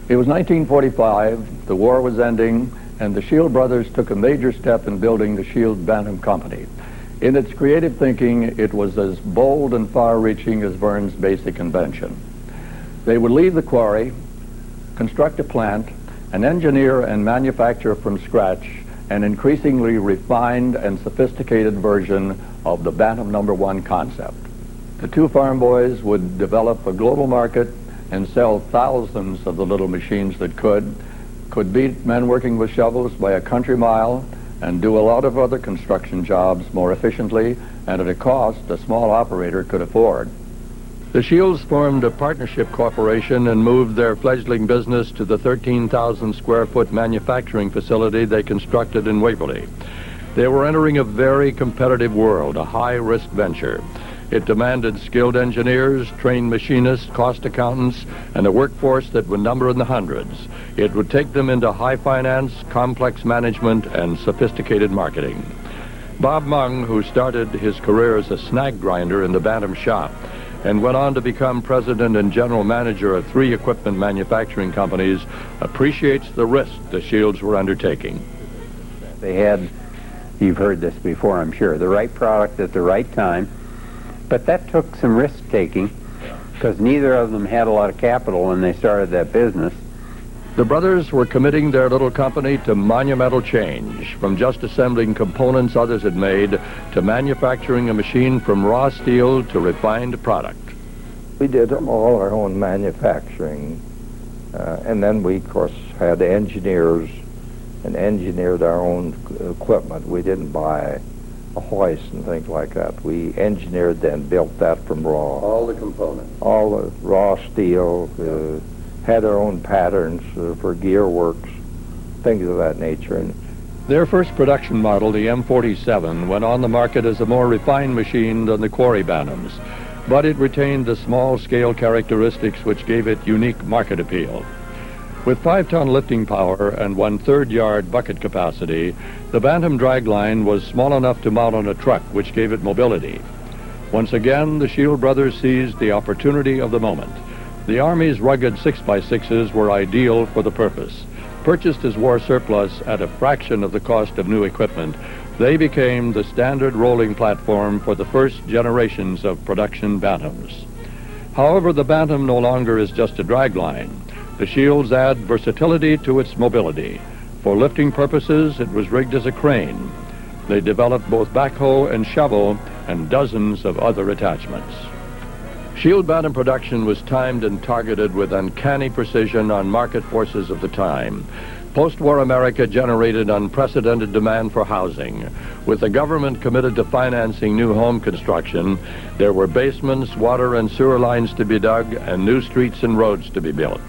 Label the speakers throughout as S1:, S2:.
S1: It was 1945, the war was ending, and the Shield brothers took a major step in building the Shield Bantam Company. In its creative thinking, it was as bold and far-reaching as Verne's basic invention. They would leave the quarry, construct a plant, and engineer and manufacture from scratch an increasingly refined and sophisticated version of the Bantam No. 1 concept. The two farm boys would develop a global market and sell thousands of the little machines that could beat men working with shovels by a country mile, and do a lot of other construction jobs more efficiently and at a cost a small operator could afford. The Shields formed a partnership corporation and moved their fledgling business to the 13,000 square foot manufacturing facility they constructed in Waverly. They were entering a very competitive world, a high-risk venture. It demanded skilled engineers, trained machinists, cost accountants, and a workforce that would number in the hundreds. It would take them into high finance, complex management, and sophisticated marketing. Bob Mung, who started his career as a snag grinder in the Bantam shop and went on to become president and general manager of 3 equipment manufacturing companies, appreciates the risk the Shields were undertaking.
S2: They had, you've heard this before, I'm sure, the right product at the right time. But that took some risk-taking because neither of them had a lot of capital when they started that business.
S1: The brothers were committing their little company to monumental change, from just assembling components others had made to manufacturing a machine from raw steel to refined product.
S3: We did all our own manufacturing, and then we, of course, had engineers and engineered our own equipment. We didn't buy a hoist and things like that. We engineered and built that from raw.
S1: All the components.
S3: All the raw steel, had our own patterns for gear works, things of that nature. And
S1: their first production model, the M47, went on the market as a more refined machine than the quarry Bantams, but it retained the small-scale characteristics which gave it unique market appeal. With 5-ton lifting power and 1/3 yard bucket capacity, the Bantam dragline was small enough to mount on a truck, which gave it mobility. Once again, the Shield brothers seized the opportunity of the moment. The Army's rugged 6x6s were ideal for the purpose. Purchased as war surplus at a fraction of the cost of new equipment, they became the standard rolling platform for the first generations of production Bantams. However, the Bantam no longer is just a dragline. The Shields add versatility to its mobility. For lifting purposes, it was rigged as a crane. They developed both backhoe and shovel and dozens of other attachments. Shield Bantam production was timed and targeted with uncanny precision on market forces of the time. Post-war America generated unprecedented demand for housing. With the government committed to financing new home construction, there were basements, water and sewer lines to be dug, and new streets and roads to be built.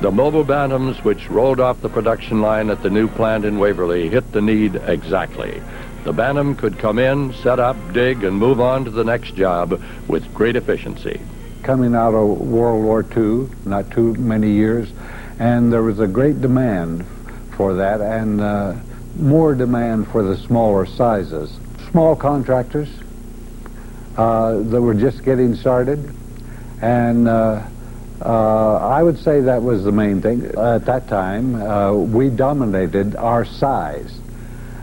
S1: The mobile Bantams, which rolled off the production line at the new plant in Waverly, hit the need exactly. The Bantam could come in, set up, dig, and move on to the next job with great efficiency.
S4: Coming out of World War II, not too many years, and there was a great demand for that, and more demand for the smaller sizes. Small contractors that were just getting started, and I would say that was the main thing. At that time, we dominated our size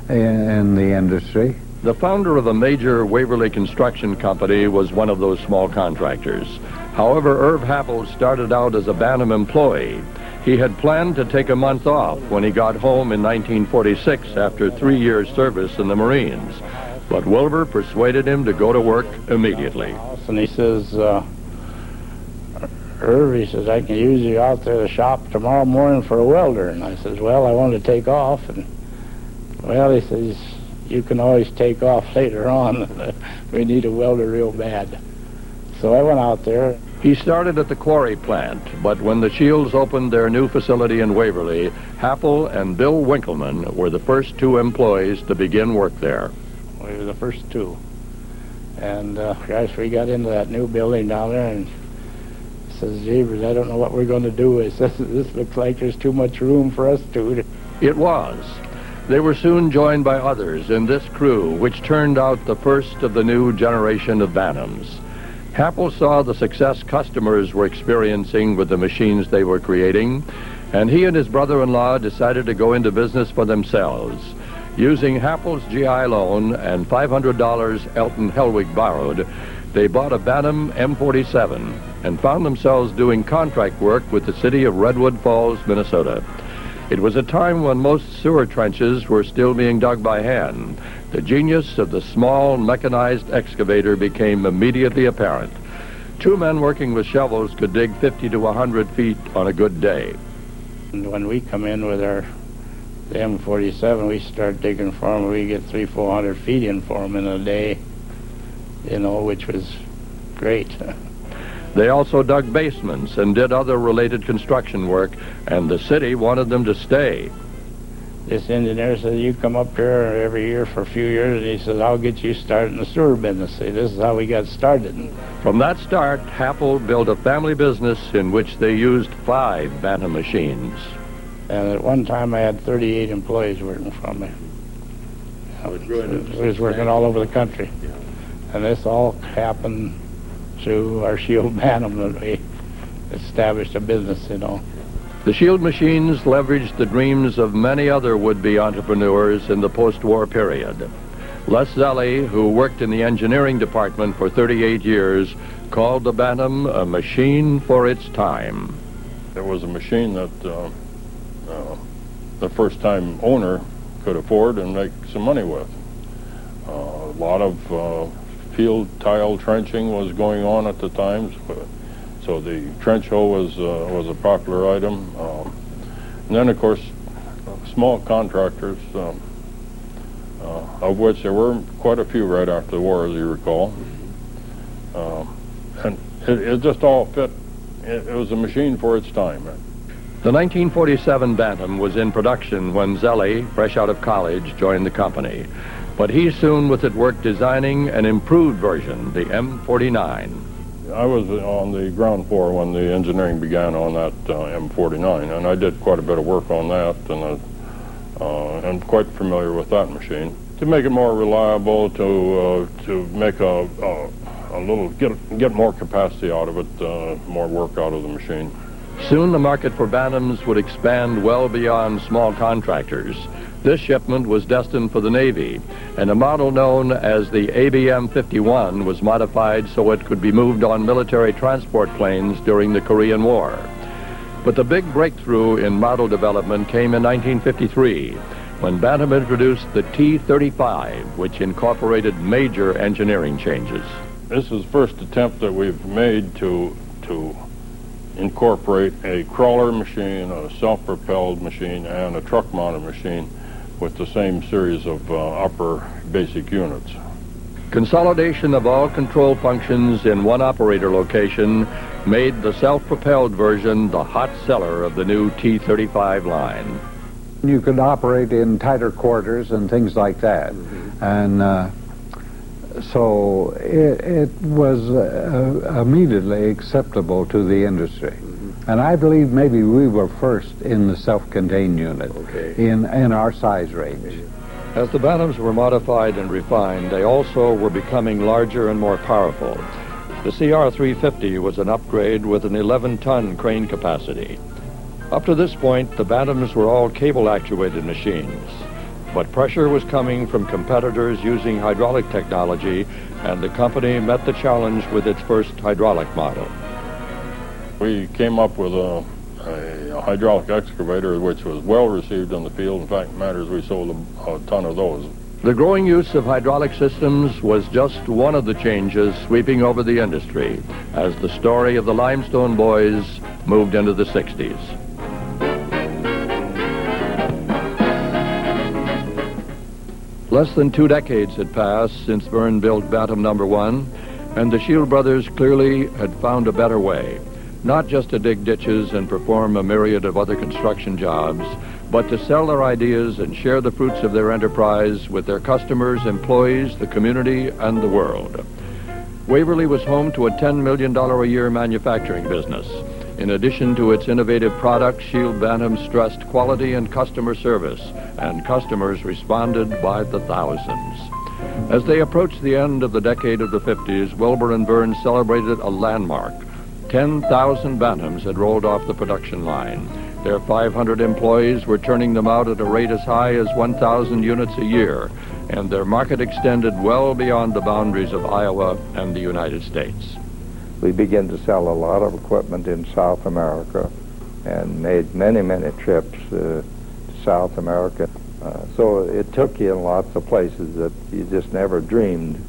S4: in the industry.
S1: The founder of a major Waverly construction company was one of those small contractors. However, Irv Happel started out as a Bantam employee. He had planned to take a month off when he got home in 1946 after 3 years' service in the Marines. But Wilbur persuaded him to go to work immediately.
S5: And he says, Irv, he says, I can use you out there at the shop tomorrow morning for a welder. And I says, well, I want to take off. And well, he says, you can always take off later on. We need a welder real bad. So I went out there.
S1: He started at the quarry plant, but when the Shields opened their new facility in Waverly, Happel and Bill Winkleman were the first 2 employees to begin work there.
S5: We were the first 2. And gosh, we got into that new building down there and says, Jeebers, I don't know what we're going to do. It says, this looks like there's too much room for us to.
S1: It was. They were soon joined by others in this crew, which turned out the first of the new generation of Bantams. Happel saw the success customers were experiencing with the machines they were creating, and he and his brother-in-law decided to go into business for themselves. Using Happel's GI loan and $500 Elton Hellwig borrowed, they bought a Bantam M47 and found themselves doing contract work with the city of Redwood Falls, Minnesota. It was a time when most sewer trenches were still being dug by hand. The genius of the small mechanized excavator became immediately apparent. Two men working with shovels could dig 50 to 100 feet on a good day.
S5: And when we come in with the M47, we start digging for them. We get 300-400 feet in for them in a day, which was great.
S1: They also dug basements and did other related construction work, and the city wanted them to stay.
S5: This engineer said, you come up here every year for a few years, and he says, I'll get you started in the sewer business. See, this is how we got started.
S1: From that start, Happel built a family business in which they used 5 Bantam machines.
S5: And at one time, I had 38 employees working for me. I was working all over the country. And this all happened through our Shield Bantam that we established a business,
S1: The Shield machines leveraged the dreams of many other would-be entrepreneurs in the post-war period. Les Zelli, who worked in the engineering department for 38 years, called the Bantam a machine for its time.
S6: It was a machine that the first-time owner could afford and make some money with. A lot of field tile trenching was going on at the time, so the trench hoe was a popular item. And then, of course, small contractors, of which there were quite a few right after the war, as you recall. And it just all fit. It was a machine for its time.
S1: The 1947 Bantam was in production when Zelli, fresh out of college, joined the company. But he soon was at work designing an improved version, the M49.
S6: I was on the ground floor when the engineering began on that M49, and I did quite a bit of work on that, and I'm quite familiar with that machine. To make it more reliable, to make a little, get more capacity out of it, more work out of the machine.
S1: Soon the market for Bantams would expand well beyond small contractors. This shipment was destined for the Navy, and a model known as the ABM-51 was modified so it could be moved on military transport planes during the Korean War. But the big breakthrough in model development came in 1953, when Bantam introduced the T-35, which incorporated major engineering changes.
S6: This is the first attempt that we've made to incorporate a crawler machine, a self-propelled machine, and a truck-mounted machine with the same series of upper basic units.
S1: Consolidation of all control functions in one operator location made the self-propelled version the hot seller of the new T-35 line.
S4: You could operate in tighter quarters and things like that. And so it was immediately acceptable to the industry. And I believe maybe we were first in the self-contained unit in our size range.
S1: As the Bantams were modified and refined, they also were becoming larger and more powerful. The CR-350 was an upgrade with an 11-ton crane capacity. Up to this point, the Bantams were all cable-actuated machines. But pressure was coming from competitors using hydraulic technology, and the company met the challenge with its first hydraulic model.
S6: We came up with a hydraulic excavator which was well received in the field. In fact, matters we sold a ton of those.
S1: The growing use of hydraulic systems was just one of the changes sweeping over the industry as the story of the Limestone boys moved into the 60s. Less than 2 decades had passed since Verne built Bantam number 1, and the Shield brothers clearly had found a better way. Not just to dig ditches and perform a myriad of other construction jobs, but to sell their ideas and share the fruits of their enterprise with their customers, employees, the community, and the world. Waverly was home to a $10 million a year manufacturing business. In addition to its innovative products, Shield Bantam stressed quality and customer service, and customers responded by the thousands. As they approached the end of the decade of the 50s, Wilbur and Verne celebrated a landmark. 10,000 Bantams had rolled off the production line. Their 500 employees were turning them out at a rate as high as 1,000 units a year, and their market extended well beyond the boundaries of Iowa and the United States.
S3: We began to sell a lot of equipment in South America and made many, many trips to South America. So it took you in lots of places that you just never dreamed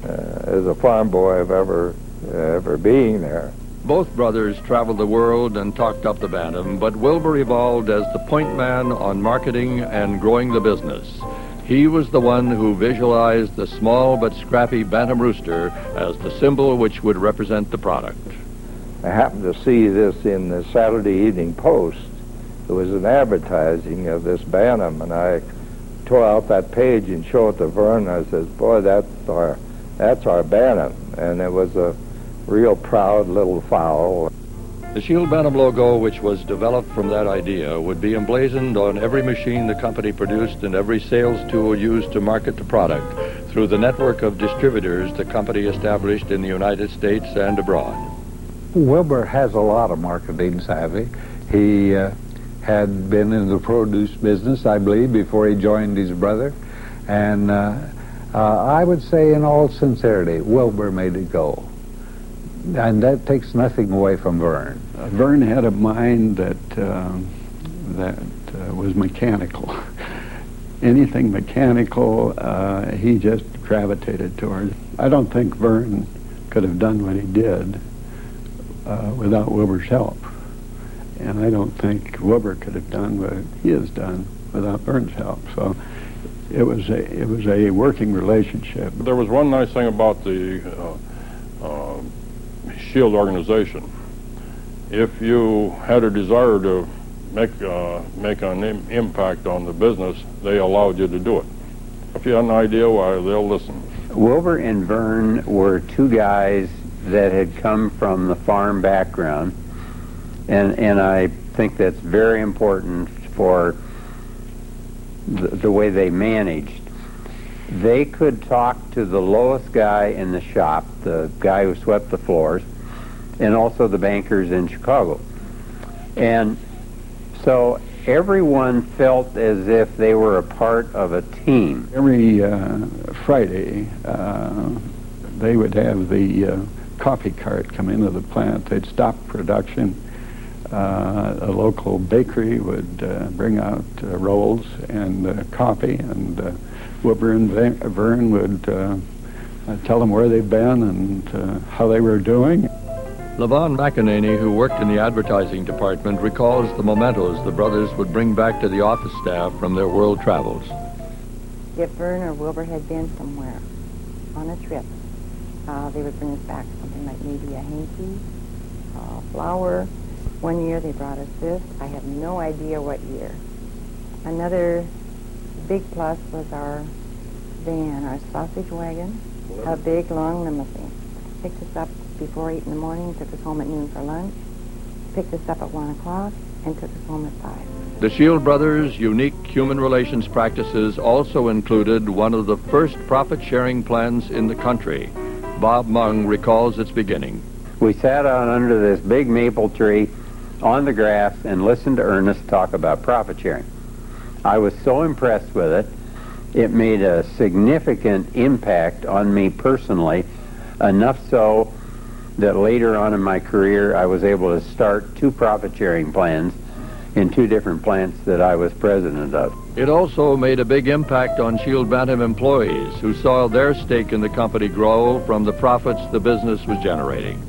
S3: as a farm boy of ever being there.
S1: Both brothers traveled the world and talked up the Bantam, but Wilbur evolved as the point man on marketing and growing the business. He was the one who visualized the small but scrappy Bantam rooster as the symbol which would represent the product.
S3: I happened to see this in the Saturday Evening Post. There was an advertising of this Bantam, and I tore out that page and showed it to Vern. I says, "Boy, that's our Bantam," and it was a real proud little fowl.
S1: The Shield Bantam logo, which was developed from that idea, would be emblazoned on every machine the company produced and every sales tool used to market the product through the network of distributors the company established in the United States and abroad.
S4: Wilbur has a lot of marketing savvy. He had been in the produce business, I believe, before he joined his brother. And I would say in all sincerity, Wilbur made it go. And that takes nothing away from Vern.
S7: Vern had a mind that was mechanical. Anything mechanical, he just gravitated toward. I don't think Vern could have done what he did without Wilbur's help. And I don't think Wilbur could have done what he has done without Vern's help. So it was a working relationship.
S6: There was one nice thing about the Shield organization. If you had a desire to make an impact on the business, they allowed you to do it. If you had an idea, why, they'll listen.
S2: Wilbur and Vern were two guys that had come from the farm background, and I think that's very important for the way they managed. They could talk to the lowest guy in the shop, the guy who swept the floors, and also the bankers in Chicago. And so everyone felt as if they were a part of a team.
S7: Every Friday, they would have the coffee cart come into the plant. They'd stop production. A local bakery would bring out rolls and coffee, and Wilbur and Vern would tell them where they've been and how they were doing.
S1: Levon McEnany, who worked in the advertising department, recalls the mementos the brothers would bring back to the office staff from their world travels.
S8: If Vern or Wilbur had been somewhere on a trip, they would bring us back something like maybe a hanky, flour. One year they brought us this. I have no idea what year. Another big plus was our van, our sausage wagon, a big long limousine. Picked us up before 8 in the morning, took us home at noon for lunch, picked us up at 1 o'clock, and took us home at 5.
S1: The Shield brothers' unique human relations practices also included one of the first profit-sharing plans in the country. Bob Mung recalls its beginning.
S2: We sat out under this big maple tree on the grass and listened to Ernest talk about profit sharing. I was so impressed with it. It made a significant impact on me personally, enough so that later on in my career I was able to start 2 profit-sharing plans in 2 different plants that I was president of.
S1: It also made a big impact on Shield Bantam employees who saw their stake in the company grow from the profits the business was generating.